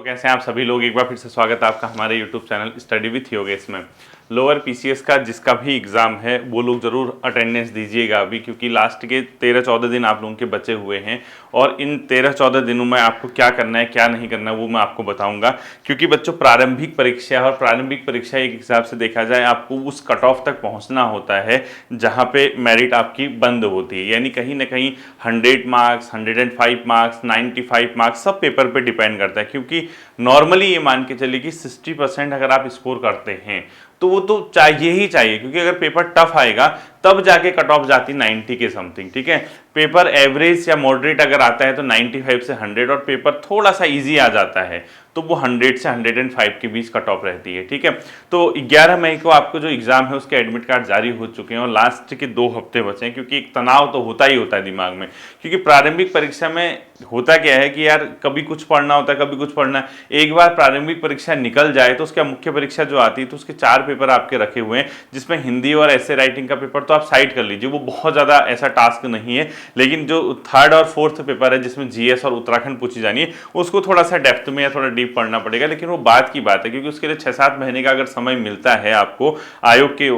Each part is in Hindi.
कैसे हैं आप सभी लोग। एक बार फिर से स्वागत है आपका हमारे YouTube channel study with Yogesh में। लोअर पीसीएस का जिसका भी एग्ज़ाम है वो लोग ज़रूर अटेंडेंस दीजिएगा अभी, क्योंकि लास्ट के 13-14 दिन आप लोगों के बचे हुए हैं और इन 13-14 दिनों में आपको क्या करना है क्या नहीं करना है वो मैं आपको बताऊंगा। क्योंकि बच्चों प्रारंभिक परीक्षा और प्रारंभिक परीक्षा एक हिसाब से देखा जाए आपको उस कट ऑफ तक पहुंचना होता है जहां पे मेरिट आपकी बंद होती है, यानी कहीं ना कहीं 100 मार्क्स, 105 मार्क्स, 95 मार्क्स सब पेपर पे डिपेंड करता है। क्योंकि नॉर्मली ये मान के चलिए कि 60% अगर आप स्कोर करते हैं तो वो तो चाहिए ही चाहिए, क्योंकि अगर पेपर टफ आएगा तब जाके कट ऑफ जाती 90 के समथिंग। ठीक है, पेपर एवरेज या मॉडरेट अगर आता है तो 95 से 100 और पेपर थोड़ा सा इजी आ जाता है तो वो 100 से 105 के बीच कट ऑफ रहती है। ठीक है, तो 11 मई को आपको जो एग्जाम है उसके एडमिट कार्ड जारी हो चुके हैं और लास्ट के 2 हफ्ते बचे हैं, क्योंकि एक तनाव तो होता ही होता है दिमाग में। क्योंकि प्रारंभिक परीक्षा में होता क्या है कि यार कभी कुछ पढ़ना होता है, कभी कुछ पढ़ना है। एक बार प्रारंभिक परीक्षा निकल जाए तो उसका मुख्य परीक्षा जो आती है तो उसके 4 पेपर आपके रखे हुए हैं, जिसमें हिंदी और ऐसे राइटिंग का पेपर तो आप साइड कर लीजिए, वो बहुत ज़्यादा ऐसा टास्क नहीं है। लेकिन जो 3rd और 4th पेपर है जिसमें जीएस और उत्तराखंड पूछी जानी है उसको थोड़ा सा डेप्थ में या थोड़ा डीप पढ़ना पड़ेगा, लेकिन वो बात की बात है। क्योंकि उसके लिए 6-7 महीने का अगर समय मिलता है आपको आयोग के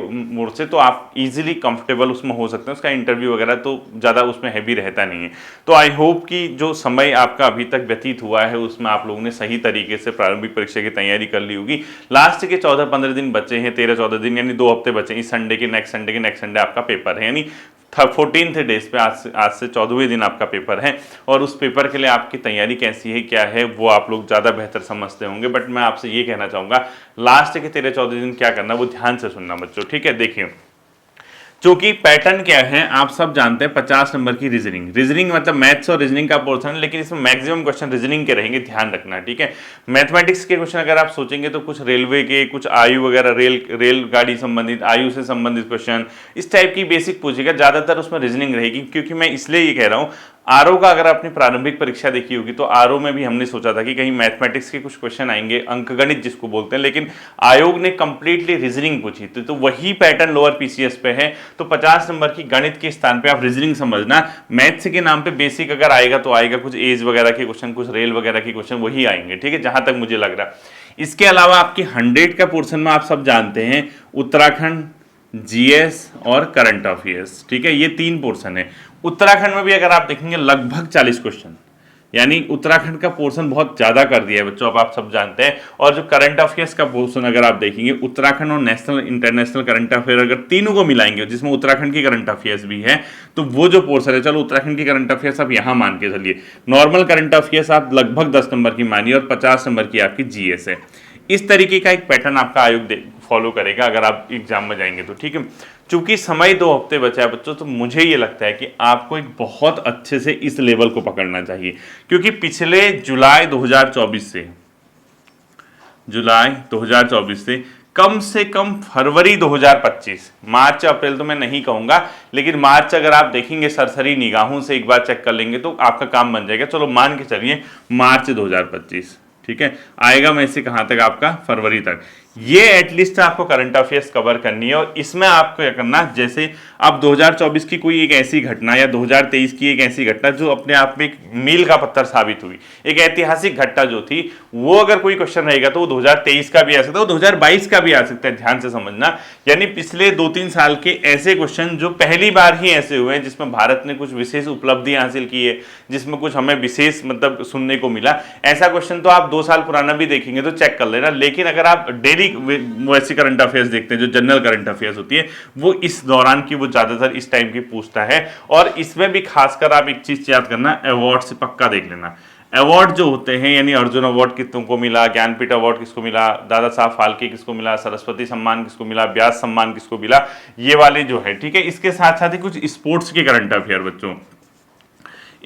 ओर से तो आप इजीली कंफर्टेबल उसमें हो सकते हैं। उसका इंटरव्यू वगैरह तो ज़्यादा उसमें हैवी रहता नहीं है। तो आई होप कि जो समय आपका अभी तक व्यतीत हुआ है उसमें आप लोगों ने सही तरीके से प्रारंभिक परीक्षा की तैयारी कर ली होगी। लास्ट के 14-15 दिन बचे हैं, 13-14 दिन यानी 2 हफ्ते बचे हैं। इस संडे के नेक्स्ट संडे आपका पेपर है, यानी 14th डेज पे आज से 14वें दिन आपका पेपर है। और उस पेपर के लिए आपकी तैयारी कैसी है क्या है वो आप लोग ज़्यादा बेहतर समझते होंगे, बट मैं आपसे ये कहना चाहूँगा लास्ट के 13-14 दिन क्या करना वो ध्यान से सुनना बच्चों। ठीक है, देखिए चूंकि पैटर्न क्या है आप सब जानते हैं, 50 नंबर की रीजनिंग मतलब मैथ्स और रीजनिंग का पोर्शन है, लेकिन इसमें मैक्सिमम क्वेश्चन रीजनिंग के रहेंगे, ध्यान रखना। ठीक है, मैथमेटिक्स के क्वेश्चन अगर आप सोचेंगे तो कुछ रेलवे के, कुछ आयु वगैरह रेलगाड़ी संबंधित, आयु से संबंधित क्वेश्चन इस टाइप की बेसिक पूछेगा, ज्यादातर उसमें रीजनिंग रहेगी। क्योंकि मैं इसलिए ये कह रहा हूँ, आरओ का अगर आपने प्रारंभिक परीक्षा देखी होगी तो आरओ में भी हमने सोचा था कि कहीं मैथमेटिक्स के कुछ क्वेश्चन आएंगे, अंकगणित जिसको बोलते हैं, लेकिन आयोग ने कंप्लीटली रीजनिंग पूछी थी। तो वही पैटर्न लोअर पीसीएस पे है। तो 50 नंबर की गणित के स्थान पे आप रीजनिंग समझना, मैथ्स के नाम पे बेसिक अगर आएगा तो आएगा, कुछ एज वगैरह के क्वेश्चन, कुछ रेल वगैरह के क्वेश्चन वही आएंगे। ठीक है, जहां तक मुझे लग रहा है। इसके अलावा आपके 100 का पोर्शन में आप सब जानते हैं उत्तराखंड, जीएस और करंट अफेयर्स। ठीक है, ये 3 पोर्शन है। उत्तराखंड में भी अगर आप देखेंगे लगभग 40 क्वेश्चन, यानी उत्तराखंड का पोर्शन बहुत ज्यादा कर दिया है बच्चों, अब आप सब जानते हैं। और जो करंट अफेयर्स का पोर्शन अगर आप देखेंगे, उत्तराखंड और नेशनल इंटरनेशनल करंट अफेयर अगर तीनों को मिलाएंगे जिसमें उत्तराखंड की करंट अफेयर्स भी है, तो वो जो पोर्शन है, चलो उत्तराखंड की करंट अफेयर्स आप यहां मान के चलिए, नॉर्मल करंट अफेयर्स आप लगभग 10 नंबर की मानिए और 50 नंबर की आपकी जीएस है। इस तरीके का एक पैटर्न आपका आयोग फॉलो करेगा अगर आप एग्जाम में जाएंगे तो। ठीक है, चूंकि समय 2 हफ्ते बचा है बच्चों, तो मुझे ये लगता है कि आपको एक बहुत अच्छे से इस लेवल को पकड़ना चाहिए। क्योंकि पिछले जुलाई 2024 से कम से कम फरवरी 2025, मार्च अप्रैल तो मैं नहीं कहूंगा, लेकिन मार्च अगर आप देखेंगे सरसरी निगाहों से एक बार चेक कर लेंगे तो आपका काम बन जाएगा। चलो मान के चलिए मार्च 2025, ठीक है, आएगा मैं इसे कहां तक, आपका फरवरी तक। ये एटलीस्ट आपको करंट अफेयर्स कवर करनी है। और इसमें आपको क्या करना, जैसे अब 2024 की कोई एक ऐसी घटना या 2023 की एक ऐसी घटना जो अपने आप में एक मील का पत्थर साबित हुई, एक ऐतिहासिक घटना जो थी, वो अगर कोई क्वेश्चन रहेगा तो वो 2023 का भी आ सकता है, वो 2022 का भी आ सकता है, ध्यान से समझना। यानी पिछले 2-3 साल के ऐसे क्वेश्चन जो पहली बार ही ऐसे हुए हैं जिसमें भारत ने कुछ विशेष उपलब्धि हासिल की है, जिसमें कुछ हमें विशेष मतलब सुनने को मिला, ऐसा क्वेश्चन तो आप 2 साल पुराना भी देखेंगे तो चेक कर लेना। लेकिन अगर आप डेली वैसी करंट अफेयर्स देखते हैं जो जनरल करंट अफेयर्स होती है, वो इस दौरान की वो ज्यादातर इस टाइम की पूछता है। और इसमें भी खासकर आप एक चीज याद करना, अवार्ड से पक्का देख लेना। अवार्ड जो होते हैं, यानी अर्जुन अवार्ड किसको मिला, ज्ञानपीठ अवार्ड किसको मिला, दादा साहब फाल्के किसको मिला, सरस्वती सम्मान किसको मिला, व्यास सम्मान किसको मिला, ये वाले जो है। ठीक है, इसके साथ साथ ही कुछ स्पोर्ट्स के करंट अफेयर बच्चों,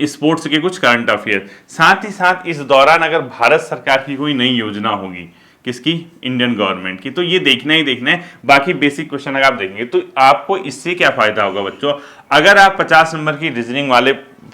स्पोर्ट्स के कुछ करंट अफेयर, साथ ही साथ इस दौरान अगर भारत सरकार की कोई नई योजना होगी, किसकी, इंडियन गवर्नमेंट की, तो ये देखना ही देखना है। बाकी बेसिक क्वेश्चन अगर आप देखेंगे तो आपको इससे क्या फायदा होगा बच्चों, अगर आप 50 नंबर की रीजनिंग वाले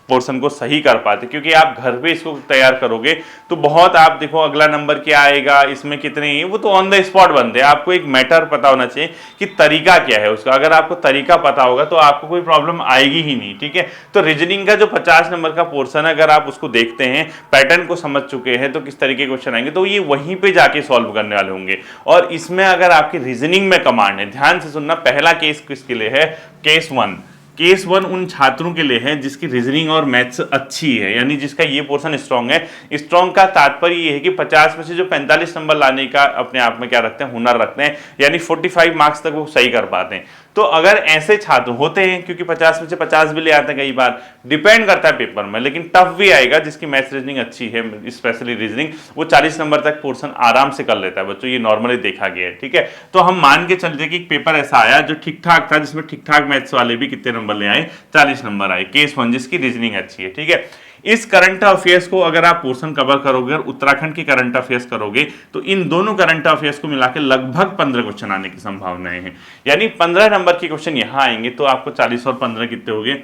पोर्शन को सही कर पाते, क्योंकि आप घर पे इसको तैयार करोगे तो बहुत, आप देखो अगला नंबर क्या आएगा, इसमें कितने, वो तो ऑन द स्पॉट बनते हैं। आपको एक मैटर पता होना चाहिए कि तरीका क्या है उसका। अगर आपको तरीका पता होगा तो आपको कोई प्रॉब्लम आएगी ही नहीं, ठीक है। तो रीजनिंग का जो 50 नंबर का पोर्शन है, अगर आप उसको देखते हैं, पैटर्न को समझ चुके हैं, तो किस तरीके के क्वेश्चन आएंगे, तो ये वहीं पे जाके सॉल्व करने वाले होंगे। और इसमें अगर आपकी रीजनिंग में कमांड है, ध्यान से सुनना, पहला केस किसके लिए है, केस 1। केस 1 उन छात्रों के लिए है जिसकी रीजनिंग और मैथ्स अच्छी है, यानी जिसका ये पोर्शन स्ट्रांग है। स्ट्रांग का तात्पर्य ये है कि 50 में से जो 45 नंबर लाने का अपने आप में क्या रखते हैं, हुनर रखते हैं, यानी 45 मार्क्स तक वो सही कर पाते हैं। तो अगर ऐसे छात्र होते हैं, क्योंकि 50 में से 50 भी ले आते हैं कई बार, डिपेंड करता है पेपर में, लेकिन टफ भी आएगा जिसकी मैथ्स रीजनिंग अच्छी है, स्पेशली रीजनिंग, वो 40 नंबर तक पोर्शन आराम से कर लेता है बच्चों, ये नॉर्मली देखा गया है, ठीक है। तो हम मान के चलते कि पेपर ऐसा आया जो ठीक ठाक था, जिसमें ठीक ठाक मैथ्स वाले भी कितने नंबर ले आए, 40 नंबर आए, केस 1 जिसकी रीजनिंग अच्छी है, ठीक है। इस करंट अफेयर्स को अगर आप पोर्शन कवर करोगे और उत्तराखंड की करंट अफेयर्स करोगे, तो इन दोनों करंट अफेयर्स को मिलाकर लगभग 15 क्वेश्चन आने की संभावनाएं हैं। यानी 15 नंबर के क्वेश्चन यहां आएंगे, तो आपको 40 और 15 कितने हो गए,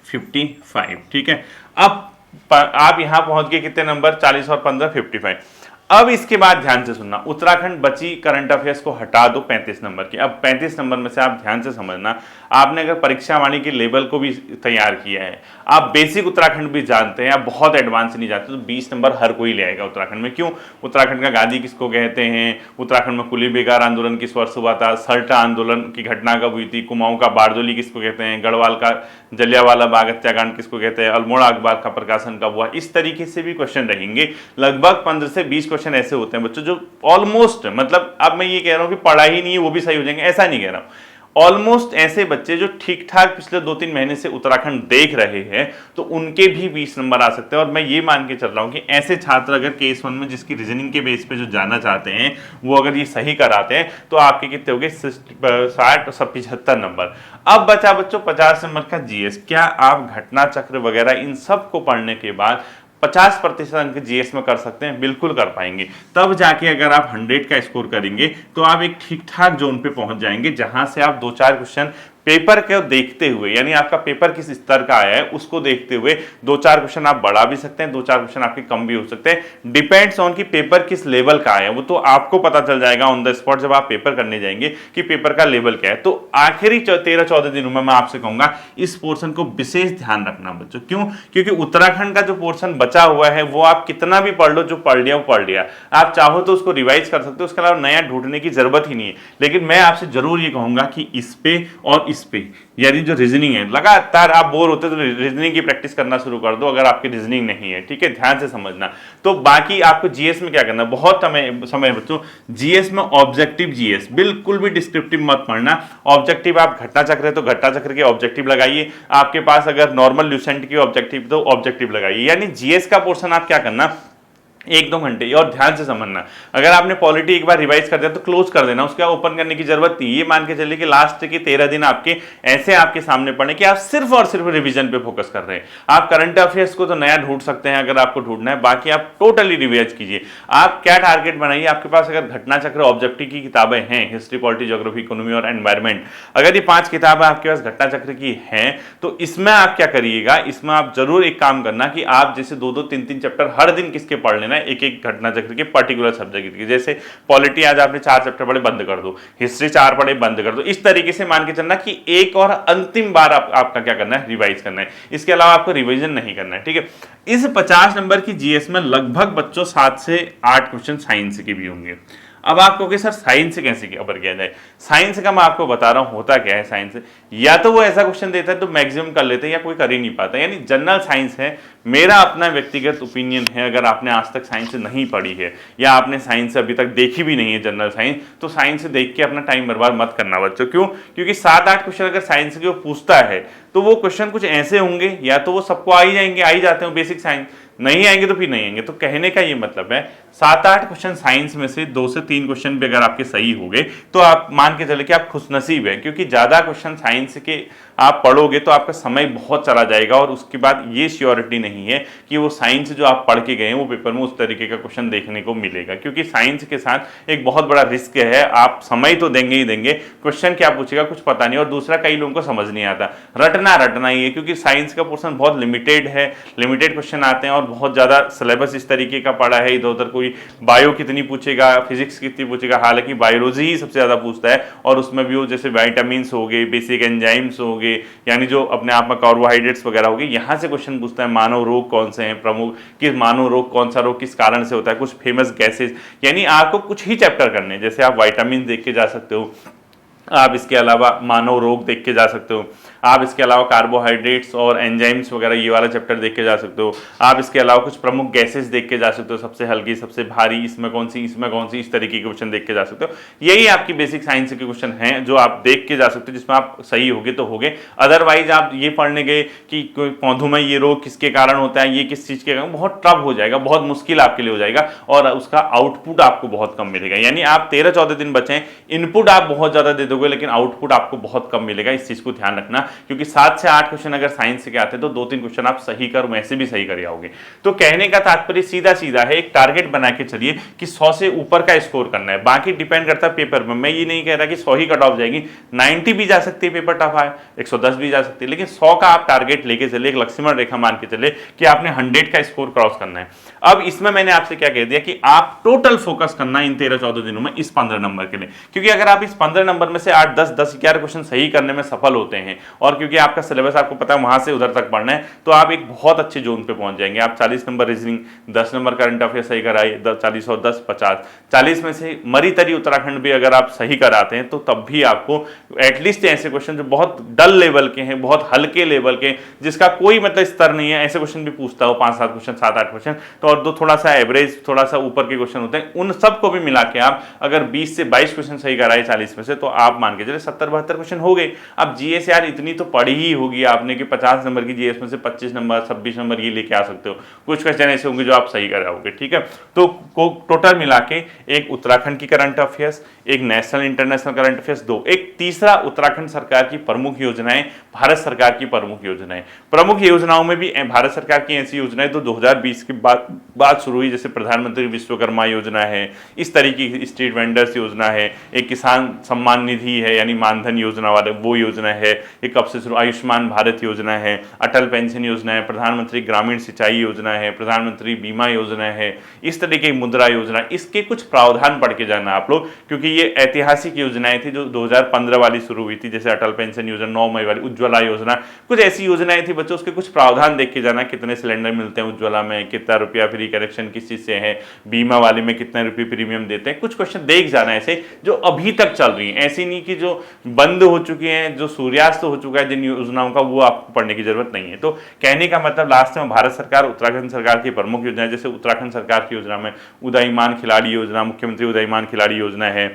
55, ठीक है। अब आप यहां पहुंच गए, कितने नंबर, 40 और 15, 55। अब इसके बाद ध्यान से सुनना, उत्तराखंड बची करंट अफेयर्स को हटा दो 35 नंबर की। अब 35 नंबर में से आप ध्यान से समझना, आपने अगर परीक्षा वाणी के लेवल को भी तैयार किया है, आप बेसिक उत्तराखंड भी जानते हैं, आप बहुत एडवांस नहीं जानते, तो 20 नंबर हर कोई ले आएगा उत्तराखंड में। क्यों, उत्तराखंड का गांधी किसको कहते हैं, उत्तराखंड में कुली बेगार आंदोलन किस वर्ष हुआ था, सल्टा आंदोलन की घटना कब हुई थी, कुमाऊं का बारदोली किसको कहते हैं, गढ़वाल का जलियांवाला बाग हत्याकांड किसको कहते हैं, अल्मोड़ा अखबार का प्रकाशन कब हुआ, इस तरीके से भी क्वेश्चन रहेंगे। लगभग 15 से 20 क्वेश्चन ऐसे होते हैं बच्चों जो ऑलमोस्ट, मतलब अब मैं ये कह रहा हूं कि पढ़ा ही नहीं है वो भी सही हो जाएंगे, ऐसा नहीं कह रहा हूं, ऑलमोस्ट ऐसे बच्चे जो ठीक ठाक पिछले 2-3 महीने से उत्तराखंड देख रहे हैं, तो उनके भी 20 नंबर आ सकते हैं। और मैं ये मान के चल रहा हूं कि ऐसे छात्र अगर केस 1 में जिसकी रीजनिंग के बेस पे जो जाना चाहते हैं, वो अगर ये सही कराते हैं, तो आपके कितने हो गए, 60 और 75 नंबर। अब बचा बच्चों 50 नंबर का जीएस। क्या आप घटना चक्र वगैरह इन सब को पढ़ने के बाद 50% अंक जीएस में कर सकते हैं? बिल्कुल कर पाएंगे। तब जाके अगर आप 100 का स्कोर करेंगे तो आप एक ठीक ठाक जोन पे पहुंच जाएंगे, जहां से आप 2-4 क्वेश्चन पेपर को देखते हुए, यानी आपका पेपर किस स्तर का आया है उसको देखते हुए 2-4 क्वेश्चन आप बढ़ा भी सकते हैं, 2-4 क्वेश्चन आपके कम भी हो सकते हैं। डिपेंड्स ऑन कि पेपर किस लेवल का आया है, वो तो आपको पता चल जाएगा ऑन द स्पॉट जब आप पेपर करने जाएंगे कि पेपर का लेवल क्या है। तो आखिरी 13-14 दिनों में मैं आपसे कहूंगा इस पोर्शन को विशेष ध्यान रखना बच्चों। क्यों? क्योंकि उत्तराखंड का जो पोर्शन बचा हुआ है वो आप कितना भी पढ़ लो, जो पढ़ लिया वो पढ़ लिया, आप चाहो तो उसको रिवाइज कर सकते हो, उसके अलावा नया ढूंढने की जरूरत ही नहीं है। लेकिन मैं आपसे जरूर ये कहूंगा कि इस पे और इस पे, यानी जो रीजनिंग है, लगातार आप बोर होते तो रीजनिंग की प्रैक्टिस करना शुरू कर दो अगर आपकी रीजनिंग नहीं है, ठीक है, ध्यान से समझना। तो बाकी आपको जीएस में क्या करना, बहुत समय बच्चों, जीएस में ऑब्जेक्टिव जीएस, बिल्कुल भी डिस्क्रिप्टिव मत पढ़ना। ऑब्जेक्टिव आप घटना चक्र है तो घटना चक्र के ऑब्जेक्टिव लगाइए, आपके पास अगर नॉर्मल ल्यूसेंट की ऑब्जेक्टिव तो ऑब्जेक्टिव लगाइए। यानी जीएस का पोर्शन आप क्या करना, 1-2 घंटे। और ध्यान से समझना, अगर आपने पॉलिटी एक बार रिवाइज कर दिया तो क्लोज कर देना, उसके ओपन करने की जरूरत नहीं। ये मान के चलिए कि लास्ट के 13 दिन आपके ऐसे आपके सामने पड़े कि आप सिर्फ और सिर्फ रिवीजन पे फोकस कर रहे हैं। आप करंट अफेयर्स को तो नया ढूंढ सकते हैं अगर आपको ढूंढना है, बाकी आप टोटली रिवाइज कीजिए। आप क्या टारगेट बनाइए, आपके पास अगर घटना चक्र ऑब्जेक्टिव की किताबें हैं, हिस्ट्री, पॉलिटी, ज्योग्राफी, इकोनॉमी और एनवायरमेंट, अगर ये 5 किताबें आपके पास घटना चक्र की हैं, तो इसमें आप क्या करिएगा, इसमें आप जरूर एक काम करना कि आप जैसे 2-2, 3-3 चैप्टर हर दिन किसके पढ़ लेना, एक घटना चक्र के पर्टिकुलर सब्जेक्ट की। जैसे पॉलिटी आज आपने 4 चैप्टर पढ़े, बंद कर दो, हिस्ट्री 4 पढ़े, बंद कर दो। इस तरीके से मान के चलना कि एक और अंतिम बार आपका क्या करना है, रिवाइज करना है। इसके अलावा आपको रिवीजन नहीं करना है, ठीक है। इस 50 नंबर की जीएस में लगभग बच्चों 7 से 8 क्वेश्चन साइंस के भी होंगे। अब आप कहोगे सर साइंस से कैसे कवर किया जाए? साइंस का मैं आपको बता रहा हूं होता क्या है साइंस से, या तो वो ऐसा क्वेश्चन देता है तो मैक्सिमम कर लेते हैं, या कोई कर ही नहीं पाता। यानी जनरल साइंस है, मेरा अपना व्यक्तिगत ओपिनियन है, अगर आपने आज तक साइंस नहीं पढ़ी है या आपने साइंस अभी तक देखी भी नहीं है जनरल साइंस, तो साइंस से देख के अपना टाइम बर्बाद मत करना बच्चों। क्यों? क्योंकि 7-8 क्वेश्चन अगर साइंस के वो पूछता है तो वो क्वेश्चन कुछ ऐसे होंगे, या तो वो सबको आ ही जाएंगे, आ ही जाते हैं बेसिक साइंस, नहीं आएंगे तो फिर नहीं आएंगे। तो कहने का ये मतलब है 7-8 क्वेश्चन साइंस में से 2 से 3 क्वेश्चन भी अगर आपके सही हो गए तो आप मान के चले कि आप खुशनसीब हैं, क्योंकि ज्यादा क्वेश्चन साइंस के आप पढ़ोगे तो आपका समय बहुत चला जाएगा और उसके बाद ये श्योरिटी नहीं है कि वो साइंस जो आप पढ़ के गए हैं वो पेपर में उस तरीके का क्वेश्चन देखने को मिलेगा, क्योंकि साइंस के साथ एक बहुत बड़ा रिस्क है। आप समय तो देंगे ही देंगे, क्वेश्चन क्या पूछेगा कुछ पता नहीं, और दूसरा कई लोगों को समझ नहीं आता। रटना ही है, क्योंकि साइंस का पोर्शन बहुत लिमिटेड है, लिमिटेड क्वेश्चन आते हैं और बहुत ज़्यादा सिलेबस इस तरीके का पड़ा है। इधर उधर कोई बायो कितनी पूछेगा, फिजिक्स कितनी पूछेगा, हालांकि बायोलॉजी ही सबसे ज़्यादा पूछता है, और उसमें भी वो जैसे वाइटामिन्स हो गए, बेसिक एंजाइम्स हो गए, यानी जो अपने आप में कार्बोहाइड्रेट्स वगैरह हो गए, यहाँ से क्वेश्चन पूछता है। मानव रोग कौन से हैं प्रमुख, किस मानव रोग कौन सा रोग किस कारण से होता है, कुछ फेमस गैसेज, यानी आपको कुछ ही चैप्टर करने हैं। जैसे आप वाइटामिन देख के जा सकते हो, आप इसके अलावा मानव रोग देख के जा सकते हो, आप इसके अलावा कार्बोहाइड्रेट्स और एंजाइम्स वगैरह ये वाला चैप्टर देख के जा सकते हो, आप इसके अलावा कुछ प्रमुख गैसेस देख के जा सकते हो, सबसे हल्की सबसे भारी, इसमें कौन सी इस तरीके के क्वेश्चन देख के जा सकते हो। यही आपकी बेसिक साइंस के क्वेश्चन हैं जो आप देख के जा सकते हो, जिसमें आप सही होगे तो होगे। अदरवाइज आप ये पढ़ने गए कि पौधों में ये रोग किसके कारण होता है, ये किस चीज़ के कारण, बहुत टफ हो जाएगा, बहुत मुश्किल आपके लिए हो जाएगा और उसका आउटपुट आपको बहुत कम मिलेगा। यानी आप 13-14 दिन बचे हैं, इनपुट आप बहुत ज़्यादा दे दोगे लेकिन आउटपुट आपको बहुत कम मिलेगा। इस चीज़ को ध्यान रखना, क्योंकि 7 से 8 क्वेश्चन अगर साइंस के आते हैं तो 2-3 क्वेश्चन आप सही कर वैसे भी सही कर आओगे। तो कहने का तात्पर्य सीधा सीधा है, एक टारगेट बना के चलिए कि 100 से ऊपर का स्कोर करना है। बाकी डिपेंड करता है पेपर में। मैं ये नहीं कह रहा कि 100 ही कट ऑफ जाएगी, 90 भी जा सकती है, पेपर टफ है, 110 भी जा सकती है, लेकिन 100 का आप टारगेट लेके चले, एक लक्ष्मण रेखा मान के चले कि आपने 100 का स्कोर क्रॉस करना है। अब इसमें मैंने आपसे क्या कह दिया कि आप टोटल फोकस करना इन 13-14 दिनों में इस 15 नंबर के लिए, क्योंकि अगर आप इस 15 नंबर में से 8, 10, 11 क्वेश्चन सही करने में सफल होते हैं और क्योंकि आपका सिलेबस आपको पता है वहां से उधर तक पढ़ना है, तो आप एक बहुत अच्छे जोन पे पहुंच जाएंगे। आप 40 number reasoning, 10 number current affair सही कराइए, 40 और 10 50, 40 में से मरी तरी उत्तराखंड भी अगर आप सही कराते हैं तो तब भी आपको एटलीस्ट ऐसे क्वेश्चन जो बहुत डल लेवल के हैं, बहुत हल्के लेवल के, जिसका कोई मतलब स्तर नहीं है, ऐसे क्वेश्चन भी पूछता हो 5-7 क्वेश्चन, 7-8 क्वेश्चन, तो और दो थोड़ा सा एवरेज, थोड़ा सा ऊपर के क्वेश्चन होते हैं, उन सबको भी मिला के आप अगर 20 से 22 क्वेश्चन सही कराए 40 में से, तो आप मान के चले 70-72 क्वेश्चन हो गए। अब जीएस यार इतनी तो पढ़ी ही होगी आपने कि 50 नंबर की जीएस में से 25 नंबर 26 नंबर ये लेके आ सकते हो। कुछ क्वेश्चन ऐसे होंगे जो आप सही कराओगे, ठीक है। तो टोटल मिला के एक उत्तराखंड की करंट अफेयर्स, एक नेशनल इंटरनेशनल करंट अफेयर्स 2, एक तीसरा उत्तराखंड सरकार की प्रमुख योजनाएं, भारत सरकार की प्रमुख योजनाएं। प्रमुख योजनाओं में भी भारत सरकार की ऐसी योजनाएं तो 2020 के बाद शुरू हुई, जैसे प्रधानमंत्री विश्वकर्मा योजना है, इस तरीके की स्ट्रीट वेंडर्स योजना है, एक किसान सम्मान निधि है यानी मानधन योजना वाले वो योजना है, एक कब से शुरू आयुष्मान भारत योजना है, अटल पेंशन योजना है, प्रधानमंत्री ग्रामीण सिंचाई योजना है, प्रधानमंत्री बीमा योजना है, इस तरीके की मुद्रा योजना। इसके कुछ प्रावधान पढ़ के जाना आप लोग, क्योंकि ये ऐतिहासिक योजनाएं थी जो 2015 वाली शुरू हुई थी, जैसे अटल पेंशन योजना 9 मई वाली, उज्ज्वला योजना, कुछ ऐसी योजनाएं थी बच्चों, उसके कुछ प्रावधान देख के जाना, कितने सिलेंडर मिलते हैं उज्ज्वला में, कितना रुपया फ्री कनेक्शन किस चीज से है, बीमा वाले में कितने रुपये प्रीमियम देते हैं, कुछ क्वेश्चन देख जाना ऐसे जो अभी तक चल रही है, ऐसी नहीं कि जो बंद हो चुकी हैं, जो सूर्यास्त हो चुका है जिन योजनाओं का, वो आपको पढ़ने की जरूरत नहीं है। तो कहने का मतलब लास्ट में भारत सरकार उत्तराखंड सरकार की प्रमुख योजना, जैसे उत्तराखंड सरकार की योजना में उदयमान खिलाड़ी योजना, मुख्यमंत्री उदयमान खिलाड़ी योजना है,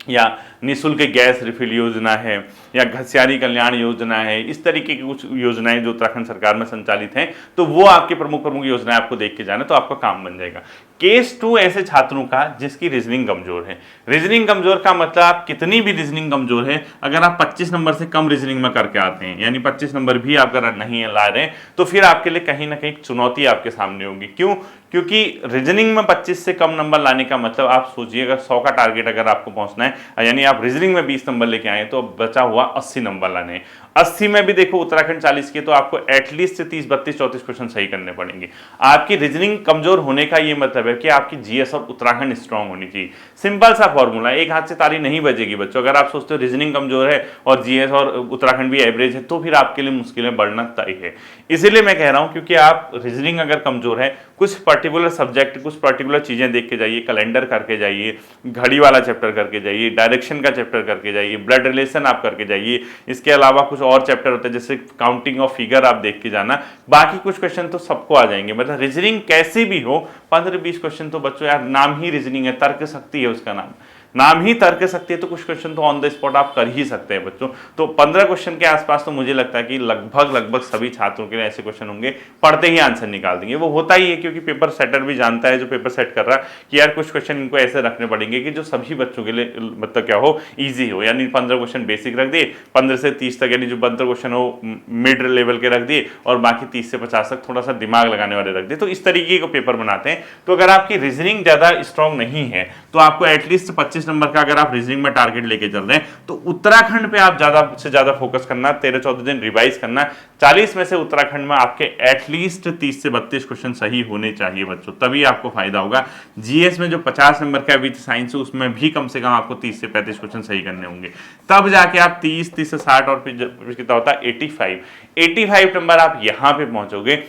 या निःशुल्क गैस रिफिल योजना है, या घसियारी कल्याण योजना है, इस तरीके की कुछ योजनाएं जो उत्तराखंड सरकार में संचालित हैं, तो वो आपके प्रमुख योजनाएं आपको देख के जाना, तो आपका काम बन जाएगा। केस 2 ऐसे छात्रों का जिसकी रीजनिंग कमजोर है। रीजनिंग कमजोर का मतलब आप कितनी भी रीजनिंग कमजोर है, अगर आप 25 नंबर से कम रीजनिंग में करके आते हैं, यानी 25 नंबर भी आप अगर नहीं ला रहे हैं, तो फिर आपके लिए कहीं ना कहीं चुनौती आपके सामने होगी। क्यों? क्योंकि रीजनिंग में 25 से कम नंबर लाने का मतलब आप सोचिए, अगर 100 का टारगेट अगर आपको पहुंचना है, यानी आप रीजनिंग में 20 नंबर लेके आए, तो बचा हुआ 80 नंबर लाने हैं। 80 में भी देखो उत्तराखंड 40 के, तो आपको एटलीस्ट 30, 32, 34 क्वेश्चन सही करने पड़ेंगे। आपकी रीजनिंग कमजोर होने का ये मतलब है कि आपकी जीएस और उत्तराखंड स्ट्रांग होनी चाहिए। सिंपल सा फॉर्मूला, एक हाथ से ताली नहीं बजेगी बच्चों। अगर आप सोचते हो रीजनिंग कमजोर है और जीएस और उत्तराखंड भी एवरेज है, तो फिर आपके लिए मुश्किलें बढ़ना तय है। इसीलिए मैं कह रहा हूं, क्योंकि आप रीजनिंग अगर कमजोर है, कुछ पर्टिकुलर सब्जेक्ट, कुछ पर्टिकुलर चीजें देख के जाइए, कैलेंडर करके जाइए, घड़ी वाला चैप्टर करके जाइए, डायरेक्शन का चैप्टर करके जाइए, ब्लड रिलेशन आप करके जाइए, इसके अलावा कुछ और चैप्टर होते हैं जैसे काउंटिंग ऑफ फिगर आप देख के जाना। बाकी कुछ क्वेश्चन तो सबको आ जाएंगे, मतलब रीजनिंग कैसे भी हो 15-20 क्वेश्चन तो बच्चों, यार नाम ही रीजनिंग है, तर्क शक्ति है उसका नाम, नाम ही तर्क सकती है तो कुछ क्वेश्चन तो ऑन द स्पॉट आप कर ही सकते हैं बच्चों। तो 15 क्वेश्चन के आसपास तो मुझे लगता है कि लगभग सभी छात्रों के लिए ऐसे क्वेश्चन होंगे, पढ़ते ही आंसर निकाल देंगे। वो होता ही है क्योंकि पेपर सेटर भी जानता है, जो पेपर सेट कर रहा है, कि यार कुछ क्वेश्चन इनको ऐसे रखने पड़ेंगे कि जो सभी बच्चों के लिए मतलब क्या हो, ईजी हो। यानी 15 क्वेश्चन बेसिक रख दिए, 15 से 30 तक यानी जो 15 क्वेश्चन हो मिड लेवल के रख दिए, और बाकी 30 से 50 तक थोड़ा सा दिमाग लगाने वाले रख दिए। तो इस तरीके का पेपर बनाते हैं। तो अगर आपकी रीजनिंग ज्यादा स्ट्रांग नहीं है तो आपको एटलीस्ट 25 नंबर का अगर आप रीजनिंग में टारगेट लेके चल रहे हैं तो उत्तराखंड पे आप ज्यादा से ज्यादा फोकस करना, 13-14 दिन रिवाइज करना। 40 में से उत्तराखंड में आपके एटलीस्ट 30 से 32 क्वेश्चन सही होने चाहिए बच्चों, तभी आपको फायदा होगा। जीएस में जो 50 नंबर का विद साइंस है उसमें भी कम से कम आपको 30 से 35 क्वेश्चन सही करने होंगे, तब जाके आप 30 से 60 और फिर कितना होता है 85 नंबर आप यहां पे पहुंचोगे।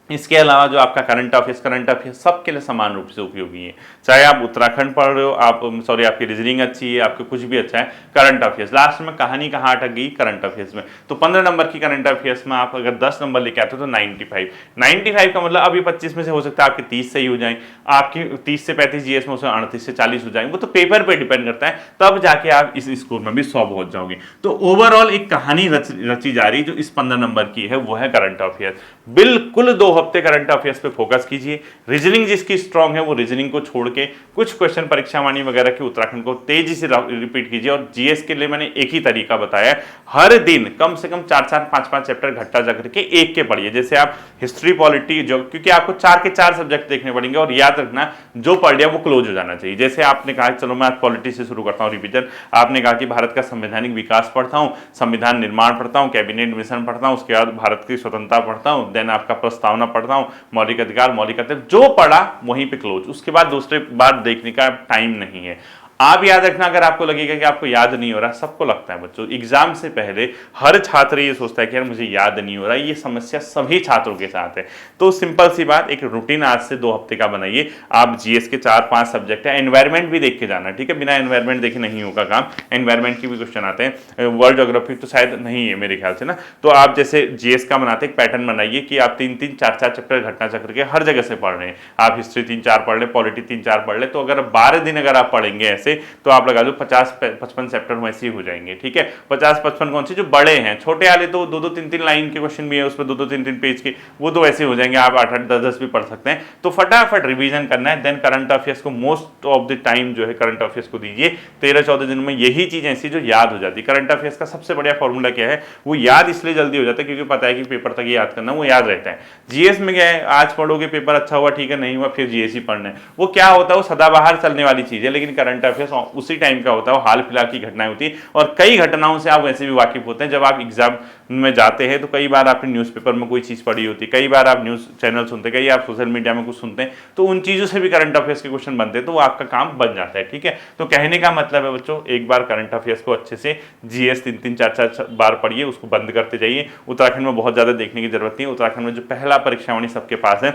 इसके अलावा जो आपका करंट अफेयर्स सबके लिए समान रूप से उपयोगी है। चाहे आप उत्तराखंड पढ़ रहे हो, आपकी रीजनिंग अच्छी है, आपके कुछ भी अच्छा है, करंट अफेयर्स लास्ट में कहानी कहाँ अटक गई, करंट अफेयर्स में। तो 15 नंबर की करंट अफेयर्स में आप अगर 10 नंबर लेके आते हो तो 95 का मतलब अभी 25 में से हो सकता है आपके 30 सही हो जाए, आपकी 30 से 35 जीएस में, उसमें 38 से 40 हो जाएंगे। वो तो पेपर पे डिपेंड करता है, तब जाके आप इस स्कोर में भी 100 पहुंच जाओगे। तो ओवरऑल एक कहानी रची जा रही जो इस 15 नंबर की है वो है करंट अफेयर्स। बिल्कुल 2 हफ्ते करंट अफेयर्स पे फोकस कीजिए। रीजनिंग जिसकी स्ट्रांग है वो रीजनिंग को छोड़ के कुछ क्वेश्चन परीक्षावाणी वगैरह के उत्तराखंड को तेजी से रिपीट कीजिए। और जीएस के लिए मैंने एक ही तरीका बताया, हर दिन कम से कम 4-4, 5-5 चैप्टर घट्टा जा करके एक के पढ़िए। जैसे आप हिस्ट्री, पॉलिटी, जो, क्योंकि आपको 4 के 4 सब्जेक्ट देखने पड़ेंगे, और याद रखना जो पढ़ लिया वो क्लोज हो जाना चाहिए। जैसे आपने कहा चलो मैं आज पॉलिटी से शुरू करता हूँ रिवीजन, आपने कहा कि भारत का संवैधानिक विकास पढ़ता हूँ, संविधान निर्माण पढ़ता हूँ, कैबिनेट मिशन पढ़ता हूँ, उसके बाद भारत की स्वतंत्रता पढ़ता हूँ, देन आपका प्रस्तावना पढ़ता हूँ, मौलिक अधिकार, मौलिक कर्तव्य, जो पढ़ा वहीं पे क्लोज। उसके बाद दूसरे बार देखने का टाइम नहीं है। आप याद रखना, अगर आपको लगेगा कि आपको याद नहीं हो रहा, सबको लगता है बच्चों, एग्जाम से पहले हर छात्र ये सोचता है कि यार मुझे याद नहीं हो रहा, ये समस्या सभी छात्रों के साथ है। तो सिंपल सी बात, एक रूटीन आज से 2 हफ्ते का बनाइए। आप जीएस के 4-5 सब्जेक्ट है, एनवायरमेंट भी देख के जाना, ठीक है, बिना एनवायरमेंट देखे नहीं होगा काम। एनवायरमेंट की भी क्वेश्चन आते हैं, वर्ल्ड ज्योग्राफी तो शायद नहीं है मेरे ख्याल से ना। तो आप जैसे जीएस का बनाते एक पैटर्न बनाइए कि आप 3-3, 4-4 चैप्टर घटना चक्र के हर जगह से पढ़ रहे हैं। आप हिस्ट्री 3-4 पढ़ ले, पॉलिटी 3-4 पढ़ ले, तो अगर 12 दिन अगर आप पढ़ेंगे ऐसे, तो आप लगा लो 50-55 चैप्टर वैसे ही हो जाएंगे, ठीक है। 50-55 कौन से जो बड़े हैं, छोटे वाले तो 2-2, 3-3 लाइन के क्वेश्चन भी है उसमें, 2-2, 3-3 पेज के, वो तो वैसे हो जाएंगे, आप 8-8, 10-10 भी पढ़ सकते हैं। तो फटाफट रिवीजन करना है। देन करंट अफेयर्स को मोस्ट ऑफ द टाइम जो है करंट अफेयर्स को दीजिए। 13-14 दिन में यही चीज ऐसी जो याद हो जाती है। करंट अफेयर्स का सबसे बढ़िया फॉर्मूला क्या है, वो याद इसलिए जल्दी हो जाता है क्योंकि पता है कि पेपर तक याद करना, वो याद रहता है। जीएस में क्या है, आज पढ़ोगे पेपर अच्छा हुआ ठीक है, नहीं हुआ फिर जीएस ही पढ़ना है, वो क्या होता है, वो सदाबहार चलने वाली चीज है। लेकिन करंट अफेयर्स उसी टाइम का होता है, हाल फिलहाल की घटनाएं होती है, और कई घटनाओं से आप वैसे भी वाकिफ होते हैं। जब आप एग्जाम में जाते हैं तो कई बार आपने न्यूज़पेपर में कोई चीज पढ़ी होती है, कई बार आप न्यूज चैनल सुनते हैं, कई आप सोशल मीडिया में कुछ सुनते हैं, तो उन चीजों से भी करंट अफेयर्स के क्वेश्चन बनते हैं, तो वो आपका काम बन जाता है, ठीक है। तो कहने का मतलब है बच्चों, एक बार करंट अफेयर्स को अच्छे से जीएस 3-3, 4-4 बार पढ़िए, उसको बंद करते जाइए। उत्तराखंड में बहुत ज्यादा देखने की जरूरत नहीं है। उत्तराखंड में जो पहला परीक्षावाणी सबके पास है,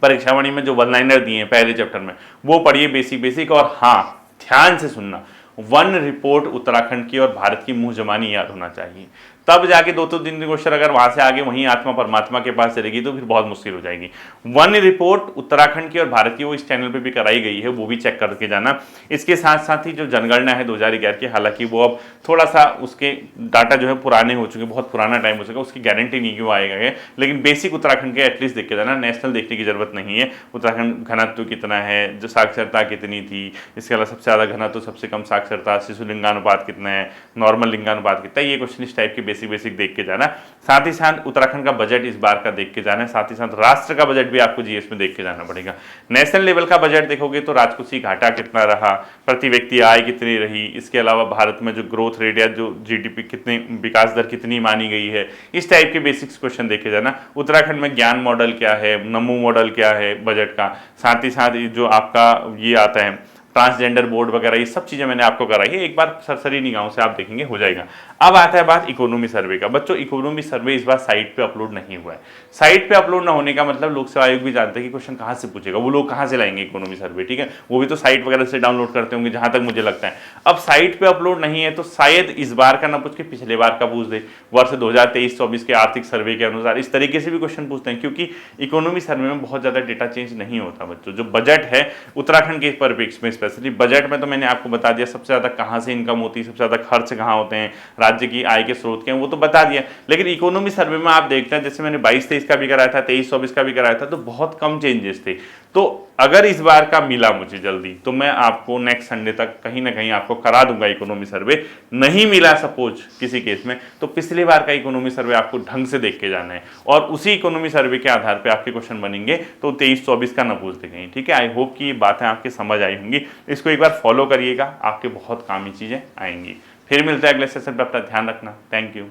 परीक्षावाणी में जो वन लाइनर दिए हैं पहले चैप्टर में, वो पढ़िए बेसिक। और हाँ, ध्यान से सुनना, वन रिपोर्ट उत्तराखंड की और भारत की मुंह जबानी याद होना चाहिए, तब जाके 2-2 दिन क्वेश्चन अगर वहां से आगे वहीं आत्मा परमात्मा के पास चलेगी तो फिर बहुत मुश्किल हो जाएगी। वन रिपोर्ट उत्तराखंड की और भारत की वो इस चैनल पे भी कराई गई है, वो भी चेक करके जाना। इसके साथ साथ ही जो जनगणना है 2011 की, हालांकि वो अब थोड़ा सा उसके डाटा जो है पुराने हो चुके, बहुत पुराना टाइम हो चुका, उसकी गारंटी नहीं क्यों आएगा है, लेकिन बेसिक उत्तराखंड के एटलीस्ट देख के जाना। नेशनल देखने की जरूरत नहीं है। उत्तराखंड घनत्व कितना है, जो साक्षरता कितनी थी, इसके अलावा सबसे ज्यादा घनत्व, सबसे कम साक्षरता, शिशु लिंगानुपात कितना है, नॉर्मल लिंगानुपात कितना है, ये क्वेश्चन इस टाइप के बेसिक देख के जाना। साथ ही साथ उत्तराखंड का बजट इस बार का देख के जाना है। साथ ही साथ राष्ट्र का बजट भी आपको जीएस में देख के जाना पड़ेगा। नेशनल लेवल का बजट देखोगे तो राजकोषीय घाटा कितना रहा, प्रति व्यक्ति आय कितनी रही, इसके अलावा भारत में जो ग्रोथ रेट या जो जीडीपी कितनी, विकास दर कितनी मानी गई है, इस टाइप के बेसिक्स क्वेश्चन देखे जाना। उत्तराखंड में ज्ञान मॉडल क्या है, नमो मॉडल क्या है बजट का, साथ ही साथ जो आपका ये आता है ट्रांसजेंडर बोर्ड वगैरह, ये सब चीजें मैंने आपको कराई है, एक बार सरसरी निगाहों से आप देखेंगे हो जाएगा। अब आता है बात इकोनॉमी सर्वे का। बच्चों इकोनॉमी सर्वे इस बार साइट पे अपलोड नहीं हुआ है। साइट पे अपलोड ना होने का मतलब लोक सेवा आयोग भी जानते हैं कि क्वेश्चन कहाँ से पूछेगा, वो लोग कहाँ से लाएंगे इकोनॉमी सर्वे, ठीक है, वो भी तो साइट वगैरह से डाउनलोड करते होंगे जहां तक मुझे लगता है। अब साइट पे अपलोड नहीं है तो शायद इस बार का ना पूछ के पिछले बार का पूछ दे, वर्ष 2023-24 के आर्थिक सर्वे के अनुसार, इस तरीके से भी क्वेश्चन पूछते हैं, क्योंकि इकोनॉमी सर्वे में बहुत ज्यादा डेटा चेंज नहीं होता बच्चों। जो बजट है उत्तराखंड के परिप्रेक्ष्य में स्पेशली बजट में तो मैंने आपको बता दिया सबसे ज़्यादा कहाँ से इनकम होती है, सबसे ज़्यादा खर्च कहाँ होते हैं, राज्य की आय के स्रोत क्या हैं, वो तो बता दिया। लेकिन इकोनॉमी सर्वे में आप देखते हैं, जैसे मैंने 22-23 का भी कराया था, 23-24 का भी कराया था, तो बहुत कम चेंजेस थे। तो अगर इस बार का मिला मुझे जल्दी, तो मैं आपको नेक्स्ट संडे तक कहीं ना कहीं आपको करा दूंगा इकोनॉमी सर्वे। नहीं मिला सपोज किसी केस में, तो पिछली बार का इकोनॉमी सर्वे आपको ढंग से देख के जाना है, और उसी इकोनॉमी सर्वे के आधार पे आपके क्वेश्चन बनेंगे। तो 23-24 का ना पूछते कहीं, ठीक है। आई होप कि ये बातें आपके समझ आई होंगी, इसको एक बार फॉलो करिएगा, आपके बहुत काम की चीज़ें आएंगी। फिर मिलते हैं अगले सेशन पे, अपना ध्यान रखना। Thank you.